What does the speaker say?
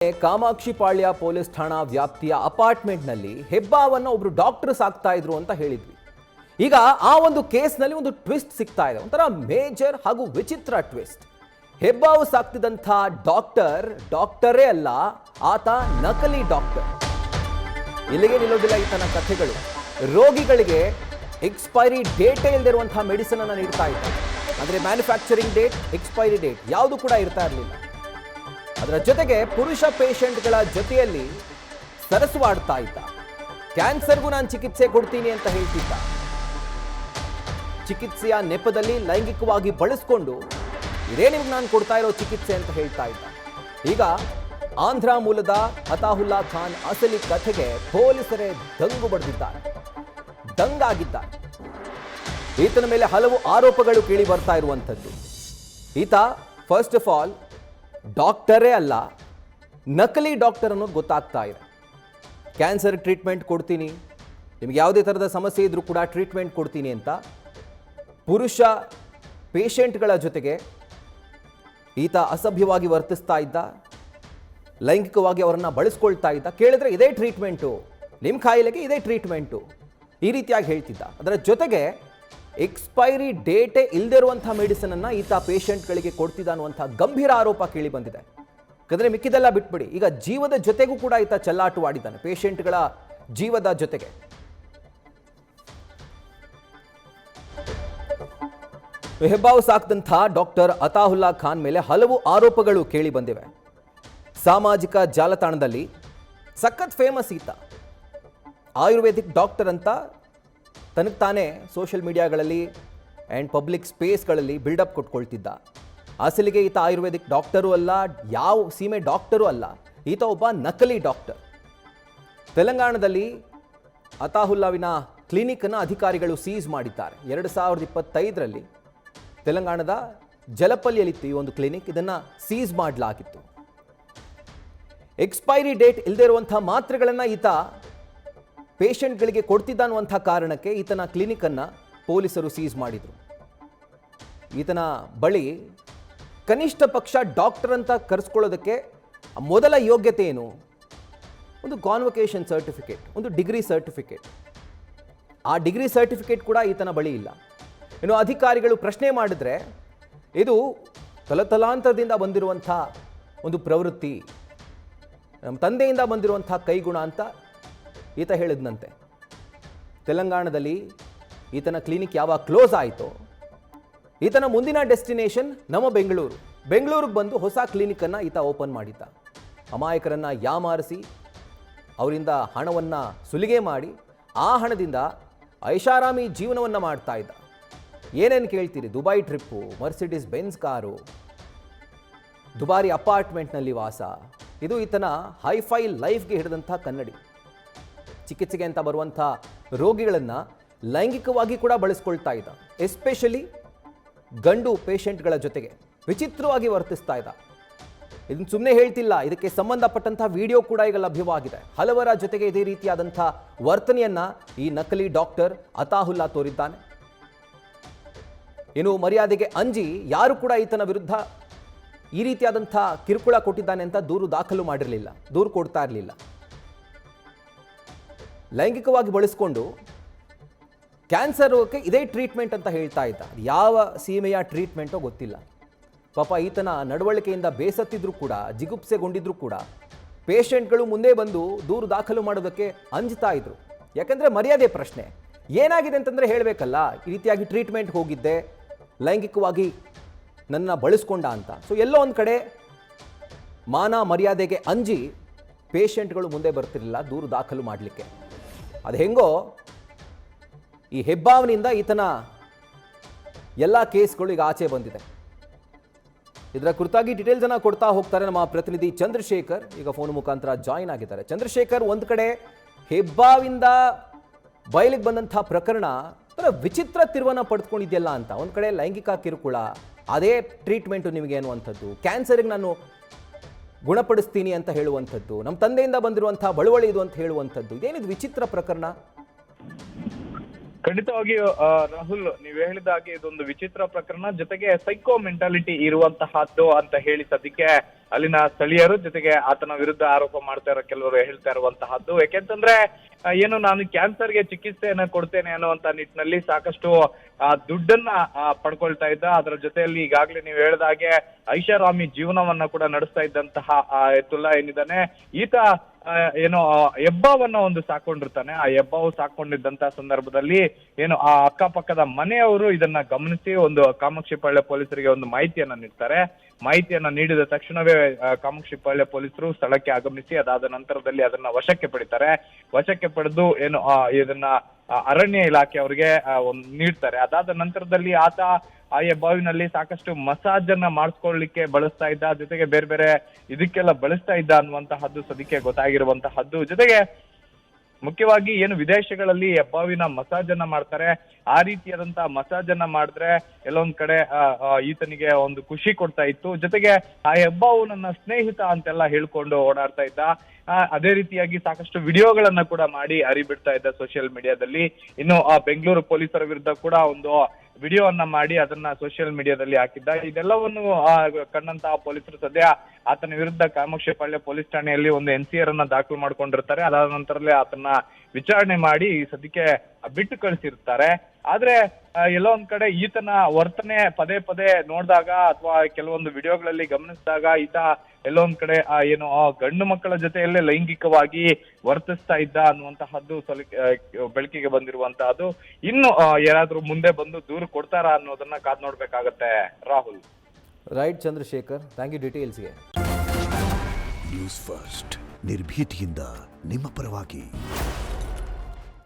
Kamakshipalya police ಠಾಣಾ ವ್ಯಾಪ್ತಿಯ ಅಪಾರ್ಟ್ಮೆಂಟ್ನಲ್ಲಿ ಹೆಬ್ಬಾವನ್ನ ಒಬ್ರು ಡಾಕ್ಟರ್ ಸಾಕ್ತಾ ಇದ್ರು ಅಂತ ಹೇಳಿದ್ವಿ. ಈಗ ಆ ಒಂದು ಕೇಸ್ನಲ್ಲಿ ಒಂದು ಟ್ವಿಸ್ಟ್ ಸಿಗ್ತಾ ಇದೆ, ಒಂಥರ ಮೇಜರ್ ಹಾಗೂ ವಿಚಿತ್ರ ಟ್ವಿಸ್ಟ್. ಹೆಬ್ಬಾವು ಸಾಕ್ತಿದ್ದಂಥ ಡಾಕ್ಟರೇ ಅಲ್ಲ, ಆತ ನಕಲಿ ಡಾಕ್ಟರ್. ಇಲ್ಲಿಗೆ ನಿಲ್ಲೋದಿಲ್ಲ ಈತನ ಕಥೆಗಳು. ರೋಗಿಗಳಿಗೆ ಎಕ್ಸ್ಪೈರಿ ಡೇಟೇ ಇಲ್ಲದಿರುವಂತಹ ಮೆಡಿಸಿನ್ ಅನ್ನು ನೀಡ್ತಾ ಇದ್ದ. ಅಂದರೆ ಮ್ಯಾನುಫ್ಯಾಕ್ಚರಿಂಗ್ ಡೇಟ್, ಎಕ್ಸ್ಪೈರಿ ಡೇಟ್ ಯಾವುದು ಕೂಡ ಇರ್ತಾ ಇರಲಿಲ್ಲ. ಅದರ ಜೊತೆಗೆ ಪುರುಷ ಪೇಷಂಟ್ಗಳ ಜೊತೆಯಲ್ಲಿ ಸರಸುವಾಡ್ತಾ ಇದ್ದ. ಕ್ಯಾನ್ಸರ್ಗೂ ನಾನು ಚಿಕಿತ್ಸೆ ಕೊಡ್ತೀನಿ ಅಂತ ಹೇಳ್ತಿದ್ದ. ಚಿಕಿತ್ಸೆಯ ನೆಪದಲ್ಲಿ ಲೈಂಗಿಕವಾಗಿ ಬಳಸ್ಕೊಂಡು ಇದೇ ನಿಮ್ಗೆ ನಾನು ಕೊಡ್ತಾ ಇರೋ ಚಿಕಿತ್ಸೆ ಅಂತ ಹೇಳ್ತಾ ಇದ್ದ. ಈಗ ಆಂಧ್ರ ಮೂಲದ ಅತಾಹುಲ್ಲಾ ಖಾನ್ ಅಸಲಿ ಕಥೆಗೆ ಪೊಲೀಸರೇ ದಂಗು ಬಡಿದಿದ್ದಾರೆ, ದಂಗಾಗಿದ್ದಾರೆ. ಈತನ ಮೇಲೆ ಹಲವು ಆರೋಪಗಳು ಕೇಳಿ ಬರ್ತಾ ಇರುವಂಥದ್ದು. ಈತ ಫಸ್ಟ್ ಆಫ್ ಆಲ್ ಡಾಕ್ಟರೇ ಅಲ್ಲ, ನಕಲಿ ಡಾಕ್ಟರ್ ಅನ್ನೋದು ಗೊತ್ತಾಗ್ತಾ ಇದೆ. ಕ್ಯಾನ್ಸರ್ ಟ್ರೀಟ್ಮೆಂಟ್ ಕೊಡ್ತೀನಿ, ನಿಮ್ಗೆ ಯಾವುದೇ ಥರದ ಸಮಸ್ಯೆ ಇದ್ರೂ ಕೂಡ ಟ್ರೀಟ್ಮೆಂಟ್ ಕೊಡ್ತೀನಿ ಅಂತ ಪುರುಷ ಪೇಷಂಟ್ಗಳ ಜೊತೆಗೆ ಈತ ಅಸಭ್ಯವಾಗಿ ವರ್ತಿಸ್ತಾ ಇದ್ದ, ಲೈಂಗಿಕವಾಗಿ ಅವರನ್ನು ಬಳಸ್ಕೊಳ್ತಾ ಇದ್ದ. ಕೇಳಿದ್ರೆ ಇದೇ ಟ್ರೀಟ್ಮೆಂಟು, ನಿಮ್ಮ ಕಾಯಿಲೆಗೆ ಇದೇ ಟ್ರೀಟ್ಮೆಂಟು, ಈ ರೀತಿಯಾಗಿ ಹೇಳ್ತಿದ್ದ. ಅದರ ಜೊತೆಗೆ ಎಕ್ಸ್ಪೈರಿ ಡೇಟೇ ಇಲ್ಲದಿರುವಂಥ ಮೆಡಿಸಿನನ್ನು ಈತ ಪೇಷಂಟ್ಗಳಿಗೆ ಕೊಡ್ತಿದ್ದ ಅನ್ನುವಂಥ ಗಂಭೀರ ಆರೋಪ ಕೇಳಿ ಬಂದಿದೆ. ಯಾಕಂದರೆ ಮಿಕ್ಕಿದೆಲ್ಲ ಬಿಟ್ಬಿಡಿ, ಈಗ ಜೀವದ ಜೊತೆಗೂ ಕೂಡ ಈತ ಚೆಲ್ಲಾಟವಾಡಿದ್ದಾನೆ, ಪೇಷಂಟ್ಗಳ ಜೀವದ ಜೊತೆಗೆ. ಹೆಬ್ಬಾವು ಸಾಕ್ದಂಥ ಡಾಕ್ಟರ್ ಅತಾಹುಲ್ಲಾ ಖಾನ್ ಮೇಲೆ ಹಲವು ಆರೋಪಗಳು ಕೇಳಿ ಬಂದಿವೆ. ಸಾಮಾಜಿಕ ಜಾಲತಾಣದಲ್ಲಿ ಸಖತ್ ಫೇಮಸ್ ಈತ, ಆಯುರ್ವೇದಿಕ್ ಡಾಕ್ಟರ್ ಅಂತ ತನಗೆ ತಾನೇ ಸೋಷಿಯಲ್ ಮೀಡಿಯಾಗಳಲ್ಲಿ ಆ್ಯಂಡ್ ಪಬ್ಲಿಕ್ ಸ್ಪೇಸ್ಗಳಲ್ಲಿ ಬಿಲ್ಡಪ್ ಕೊಟ್ಕೊಳ್ತಿದ್ದ. ಅಸಲಿಗೆ ಈತ ಆಯುರ್ವೇದಿಕ್ ಡಾಕ್ಟರು ಅಲ್ಲ, ಯಾವ ಸೀಮೆ ಡಾಕ್ಟರು ಅಲ್ಲ, ಈತ ಒಬ್ಬ ನಕಲಿ ಡಾಕ್ಟರ್. ತೆಲಂಗಾಣದಲ್ಲಿ ಅತಾಹುಲ್ಲಾವಿನ ಕ್ಲಿನಿಕನ್ನು ಅಧಿಕಾರಿಗಳು ಸೀಸ್ ಮಾಡಿದ್ದಾರೆ. 2025ರಲ್ಲಿ ತೆಲಂಗಾಣದ ಜಲಪಲ್ಲಿಯಲ್ಲಿತ್ತು ಈ ಒಂದು ಕ್ಲಿನಿಕ್. ಇದನ್ನು ಸೀಸ್ ಮಾಡಲಾಗಿತ್ತು. ಎಕ್ಸ್ಪೈರಿ ಡೇಟ್ ಇಲ್ಲದೆ ಇರುವಂಥ ಮಾತ್ರೆಗಳನ್ನು ಈತ ಪೇಷಂಟ್ಗಳಿಗೆ ಕೊಡ್ತಿದ್ದ ಅನ್ನುವಂಥ ಕಾರಣಕ್ಕೆ ಈತನ ಕ್ಲಿನಿಕನ್ನು ಪೊಲೀಸರು ಸೀಸ್ ಮಾಡಿದರು. ಈತನ ಬಳಿ ಕನಿಷ್ಠ ಪಕ್ಷ ಡಾಕ್ಟರ್ ಅಂತ ಕರೆಸ್ಕೊಳ್ಳೋದಕ್ಕೆ ಮೊದಲ ಯೋಗ್ಯತೆ ಏನು? ಒಂದು ಕಾನ್ವೊಕೇಶನ್ ಸರ್ಟಿಫಿಕೇಟ್, ಒಂದು ಡಿಗ್ರಿ ಸರ್ಟಿಫಿಕೇಟ್. ಆ ಡಿಗ್ರಿ ಸರ್ಟಿಫಿಕೇಟ್ ಕೂಡ ಈತನ ಬಳಿ ಇಲ್ಲ. ಇನ್ನು ಅಧಿಕಾರಿಗಳು ಪ್ರಶ್ನೆ ಮಾಡಿದ್ರೆ ಇದು ತಲತಲಾಂತರದಿಂದ ಬಂದಿರುವಂಥ ಒಂದು ಪ್ರವೃತ್ತಿ, ನಮ್ಮ ತಂದೆಯಿಂದ ಬಂದಿರುವಂಥ ಕೈಗುಣ ಅಂತ ಈತ ಹೇಳಿದ್ನಂತೆ. ತೆಲಂಗಾಣದಲ್ಲಿ ಈತನ ಕ್ಲಿನಿಕ್ ಯಾವಾಗ ಕ್ಲೋಸ್ ಆಯಿತೋ, ಈತನ ಮುಂದಿನ ಡೆಸ್ಟಿನೇಷನ್ ನಮ್ಮ ಬೆಂಗಳೂರಿಗೆ ಬಂದು ಹೊಸ ಕ್ಲಿನಿಕನ್ನು ಈತ ಓಪನ್ ಮಾಡಿದ್ದ. ಅಮಾಯಕರನ್ನು ಯಾಮಾರಿಸಿ ಅವರಿಂದ ಹಣವನ್ನು ಸುಲಿಗೆ ಮಾಡಿ ಆ ಹಣದಿಂದ ಐಷಾರಾಮಿ ಜೀವನವನ್ನು ಮಾಡ್ತಾ ಇದ್ದ. ಏನೇನು ಕೇಳ್ತೀರಿ? Dubai trip, Mercedes Benz car, ದುಬಾರಿ ಅಪಾರ್ಟ್ಮೆಂಟ್ನಲ್ಲಿ ವಾಸ. ಇದು ಈತನ ಹೈಫೈ ಲೈಫ್ಗೆ ಹಿಡಿದಂಥ ಕನ್ನಡಿ. ಚಿಕಿತ್ಸೆಗೆ ಅಂತ ಬರುವಂಥ ರೋಗಿಗಳನ್ನು ಲೈಂಗಿಕವಾಗಿ ಕೂಡ ಬಳಸ್ಕೊಳ್ತಾ ಇದ್ದ. ಎಸ್ಪೆಷಲಿ ಗಂಡು ಪೇಷಂಟ್ಗಳ ಜೊತೆಗೆ ವಿಚಿತ್ರವಾಗಿ ವರ್ತಿಸ್ತಾ ಇದ್ದ. ಇದನ್ನು ಸುಮ್ಮನೆ ಹೇಳ್ತಿಲ್ಲ, ಇದಕ್ಕೆ ಸಂಬಂಧಪಟ್ಟಂಥ ವಿಡಿಯೋ ಕೂಡ ಈಗ ಲಭ್ಯವಾಗಿದೆ. ಹಲವರ ಜೊತೆಗೆ ಇದೇ ರೀತಿಯಾದಂಥ ವರ್ತನೆಯನ್ನು ಈ ನಕಲಿ ಡಾಕ್ಟರ್ ಅತಾಹುಲ್ಲಾ ತೋರಿದ್ದಾನೆ. ಇನ್ನು ಮರ್ಯಾದೆಗೆ ಅಂಜಿ ಯಾರು ಕೂಡ ಈತನ ವಿರುದ್ಧ ಈ ರೀತಿಯಾದಂಥ ಕಿರುಕುಳ ಕೊಟ್ಟಿದ್ದಾನೆ ಅಂತ ದೂರು ದಾಖಲು ಮಾಡಿರಲಿಲ್ಲ, ದೂರು ಕೊಡ್ತಾ ಇರಲಿಲ್ಲ. ಲೈಂಗಿಕವಾಗಿ ಬಳಸ್ಕೊಂಡು ಕ್ಯಾನ್ಸರ್ ರೋಗಕ್ಕೆ ಇದೇ ಟ್ರೀಟ್ಮೆಂಟ್ ಅಂತ ಹೇಳ್ತಾ ಇದ್ದ. ಯಾವ ಸೀಮೆಯ ಟ್ರೀಟ್ಮೆಂಟೋ ಗೊತ್ತಿಲ್ಲ. ಪಾಪ ಈತನ ನಡವಳಿಕೆಯಿಂದ ಬೇಸತ್ತಿದ್ರು ಕೂಡ, ಜಿಗುಪ್ಸೆಗೊಂಡಿದ್ರು ಕೂಡ ಪೇಷಂಟ್ಗಳು ಮುಂದೆ ಬಂದು ದೂರು ದಾಖಲು ಮಾಡೋದಕ್ಕೆ ಅಂಜ್ತಾ ಇದ್ರು. ಯಾಕಂದರೆ ಮರ್ಯಾದೆ ಪ್ರಶ್ನೆ. ಏನಾಗಿದೆ ಅಂತಂದರೆ ಹೇಳಬೇಕಲ್ಲ, ಈ ರೀತಿಯಾಗಿ ಟ್ರೀಟ್ಮೆಂಟ್ ಹೋಗಿದ್ದೆ, ಲೈಂಗಿಕವಾಗಿ ನನ್ನ ಬಳಸ್ಕೊಂಡ ಅಂತ. ಸೊ ಎಲ್ಲೋ ಒಂದು ಕಡೆ ಮಾನ ಮರ್ಯಾದೆಗೆ ಅಂಜಿ ಪೇಷಂಟ್ಗಳು ಮುಂದೆ ಬರ್ತಿರಲಿಲ್ಲ ದೂರು ದಾಖಲು ಮಾಡಲಿಕ್ಕೆ. ಅದು ಹೆಂಗೋ ಈ ಹೆಬ್ಬಾವನಿಂದ ಈತನ ಎಲ್ಲ ಕೇಸ್ಗಳು ಈಗ ಆಚೆ ಬಂದಿದೆ. ಇದರ ಕುರಿತಾಗಿ ಡೀಟೇಲ್ಸನ್ನು ಕೊಡ್ತಾ ಹೋಗ್ತಾರೆ ನಮ್ಮ ಪ್ರತಿನಿಧಿ ಚಂದ್ರಶೇಖರ್. ಈಗ ಫೋನ್ ಮುಖಾಂತರ ಜಾಯಿನ್ ಆಗಿದ್ದಾರೆ. ಚಂದ್ರಶೇಖರ್, ಒಂದು ಕಡೆ ಹೆಬ್ಬಾವಿಂದ ಬಯಲಿಗೆ ಬಂದಂಥ ಪ್ರಕರಣ ವಿಚಿತ್ರ ತಿರುವನ್ನು ಪಡೆದುಕೊಂಡಿದೆಯಲ್ಲ ಅಂತ. ಒಂದು ಕಡೆ ಲೈಂಗಿಕ ಕಿರುಕುಳ, ಅದೇ ಟ್ರೀಟ್ಮೆಂಟು ನಿಮಗೆ ಅನ್ನುವಂಥದ್ದು, ಕ್ಯಾನ್ಸರ್ಗೆ ನಾನು ಗುಣಪಡಿಸ್ತೀನಿ ಅಂತ ಹೇಳುವಂಥದ್ದು, ನಮ್ಮ ತಂದೆಯಿಂದ ಬಂದಿರುವಂಥ ಬಳುವಳಿ ಇದು ಅಂತ ಹೇಳುವಂಥದ್ದು, ಇದೇನಿದು ವಿಚಿತ್ರ ಪ್ರಕರಣ? ಖಂಡಿತವಾಗಿಯೂ ರಾಹುಲ್, ನೀವು ಹೇಳಿದ ಹಾಗೆ ಇದೊಂದು ವಿಚಿತ್ರ ಪ್ರಕರಣ, ಜೊತೆಗೆ ಸೈಕೋ ಮೆಂಟಾಲಿಟಿ ಇರುವಂತಹದ್ದು ಅಂತ ಹೇಳಿ ಸದ್ಯಕ್ಕೆ ಅಲ್ಲಿನ ಸ್ಥಳೀಯರು, ಜೊತೆಗೆ ಆತನ ವಿರುದ್ಧ ಆರೋಪ ಮಾಡ್ತಾ ಇರೋ ಕೆಲವರು ಹೇಳ್ತಾ ಇರುವಂತಹದ್ದು. ಯಾಕೆಂತಂದ್ರೆ ಏನು ನಾನು ಕ್ಯಾನ್ಸರ್ಗೆ ಚಿಕಿತ್ಸೆಯನ್ನ ಕೊಡ್ತೇನೆ ಅನ್ನುವಂತ ನಿಟ್ಟಿನಲ್ಲಿ ಸಾಕಷ್ಟು ದುಡ್ಡನ್ನ ಪಡ್ಕೊಳ್ತಾ ಇದ್ದ. ಅದರ ಜೊತೆಯಲ್ಲಿ ಈಗಾಗಲೇ ನೀವು ಹೇಳಿದ ಹಾಗೆ ಐಷಾರಾಮಿ ಜೀವನವನ್ನ ಕೂಡ ನಡೆಸ್ತಾ ಇದ್ದಂತಹ ಅಯತುಲ್ಲಾ ಏನಿದ್ದಾನೆ, ಈತ ಏನು ಹೆಬ್ಬಾವನ್ನ ಒಂದು ಸಾಕೊಂಡಿರ್ತಾನೆ. ಆ ಹೆಬ್ಬಾವು ಸಾಕೊಂಡಿದ್ದಂತ ಸಂದರ್ಭದಲ್ಲಿ ಏನು ಆ ಅಕ್ಕಪಕ್ಕದ ಮನೆಯವರು ಇದನ್ನ ಗಮನಿಸಿ ಒಂದು ಕಾಮಾಕ್ಷಿಪಾಳ್ಯ ಪೊಲೀಸರಿಗೆ ಒಂದು ಮಾಹಿತಿಯನ್ನ ನೀಡ್ತಾರೆ. ಮಾಹಿತಿಯನ್ನ ನೀಡಿದ ತಕ್ಷಣವೇ ಕಾಮಾಕ್ಷಿಪಾಳ್ಯ ಪೊಲೀಸರು ಸ್ಥಳಕ್ಕೆ ಆಗಮಿಸಿ ಅದಾದ ನಂತರದಲ್ಲಿ ಅದನ್ನ ವಶಕ್ಕೆ ಪಡಿತಾರೆ. ವಶಕ್ಕೆ ಪಡೆದು ಏನು ಇದನ್ನ ಅರಣ್ಯ ಇಲಾಖೆ ಅವರಿಗೆ ಒಂದು ನೀಡ್ತಾರೆ. ಅದಾದ ನಂತರದಲ್ಲಿ ಆತ ಆ ಹೆಬ್ಬಾವಿನಲ್ಲಿ ಸಾಕಷ್ಟು ಮಸಾಜ್ ಅನ್ನ ಮಾಡಿಸ್ಕೊಳ್ಳಿಕ್ಕೆ ಬಳಸ್ತಾ ಇದ್ದ, ಜೊತೆಗೆ ಬೇರೆ ಬೇರೆ ಇದಕ್ಕೆಲ್ಲ ಬಳಸ್ತಾ ಇದ್ದ ಅನ್ನುವಂತಹದ್ದು ಸದ್ಯಕ್ಕೆ ಗೊತ್ತಾಗಿರುವಂತಹದ್ದು. ಜೊತೆಗೆ ಮುಖ್ಯವಾಗಿ ಏನು ವಿದೇಶಗಳಲ್ಲಿ ಹೆಬ್ಬಾವಿನ ಮಸಾಜ್ ಅನ್ನ ಮಾಡ್ತಾರೆ, ಆ ರೀತಿಯಾದಂತಹ ಮಸಾಜ್ ಅನ್ನ ಮಾಡಿದ್ರೆ ಎಲ್ಲೊಂದ್ ಕಡೆ ಈತನಿಗೆ ಒಂದು ಖುಷಿ ಕೊಡ್ತಾ ಇತ್ತು. ಜೊತೆಗೆ ಆ ಹೆಬ್ಬಾವು ನನ್ನ ಸ್ನೇಹಿತ ಅಂತೆಲ್ಲ ಹೇಳ್ಕೊಂಡು ಓಡಾಡ್ತಾ ಇದ್ದ. ಅದೇ ರೀತಿಯಾಗಿ ಸಾಕಷ್ಟು ವಿಡಿಯೋಗಳನ್ನ ಕೂಡ ಮಾಡಿ ಹರಿಬಿಡ್ತಾ ಇದ್ದ ಸೋಷಿಯಲ್ ಮೀಡಿಯಾದಲ್ಲಿ. ಇನ್ನು ಆ ಬೆಂಗಳೂರು ಪೊಲೀಸರ ವಿರುದ್ಧ ಕೂಡ ಒಂದು ವಿಡಿಯೋವನ್ನ ಮಾಡಿ ಅದನ್ನ ಸೋಷಿಯಲ್ ಮೀಡಿಯಾದಲ್ಲಿ ಹಾಕಿದ್ದ. ಇದೆಲ್ಲವನ್ನು ಕಂಡಂತಹ ಪೊಲೀಸರು ಸದ್ಯ ಆತನ ವಿರುದ್ಧ ಕಾಮಾಕ್ಷಿಪಾಳ್ಯ ಪೊಲೀಸ್ ಠಾಣೆಯಲ್ಲಿ ಒಂದು NCR ಅನ್ನ ದಾಖಲು ಮಾಡ್ಕೊಂಡಿರ್ತಾರೆ. ಅದಾದ ನಂತರಲ್ಲೇ ಆತನ ವಿಚಾರಣೆ ಮಾಡಿ ಸದ್ಯಕ್ಕೆ ಬಿಟ್ಟು ಕಳಿಸಿರ್ತಾರೆ. ಆದ್ರೆ ಎಲ್ಲೋ ಒಂದ್ ಕಡೆ ಈತನ ವರ್ತನೆ ಪದೇ ಪದೇ ನೋಡಿದಾಗ ಅಥವಾ ಕೆಲವೊಂದು ವಿಡಿಯೋಗಳಲ್ಲಿ ಗಮನಿಸಿದಾಗ ಈತ ಎಲ್ಲೋ ಒಂದ್ ಕಡೆ ಏನು ಗಂಡು ಮಕ್ಕಳ ಜೊತೆಯಲ್ಲೇ ಲೈಂಗಿಕವಾಗಿ ವರ್ತಿಸ್ತಾ ಇದ್ದ ಅನ್ನುವಂತಹದ್ದು ಬೆಳಕಿಗೆ ಬಂದಿರುವಂತಹದ್ದು. ಇನ್ನು ಯಾರಾದ್ರೂ ಮುಂದೆ ಬಂದು ದೂರು ಕೊಡ್ತಾರಾ ಅನ್ನೋದನ್ನ ಕಾದ್ ನೋಡ್ಬೇಕಾಗತ್ತೆ Rahul. Right Chandrashekar, thank you ಡೀಟೇಲ್ಸ್ಗೆ. ನ್ಯೂಸ್ ಫಸ್ಟ್ ನಿರ್ಭೀತಿಯಿಂದ ನಿಮ್ಮ ಪರವಾಗಿ.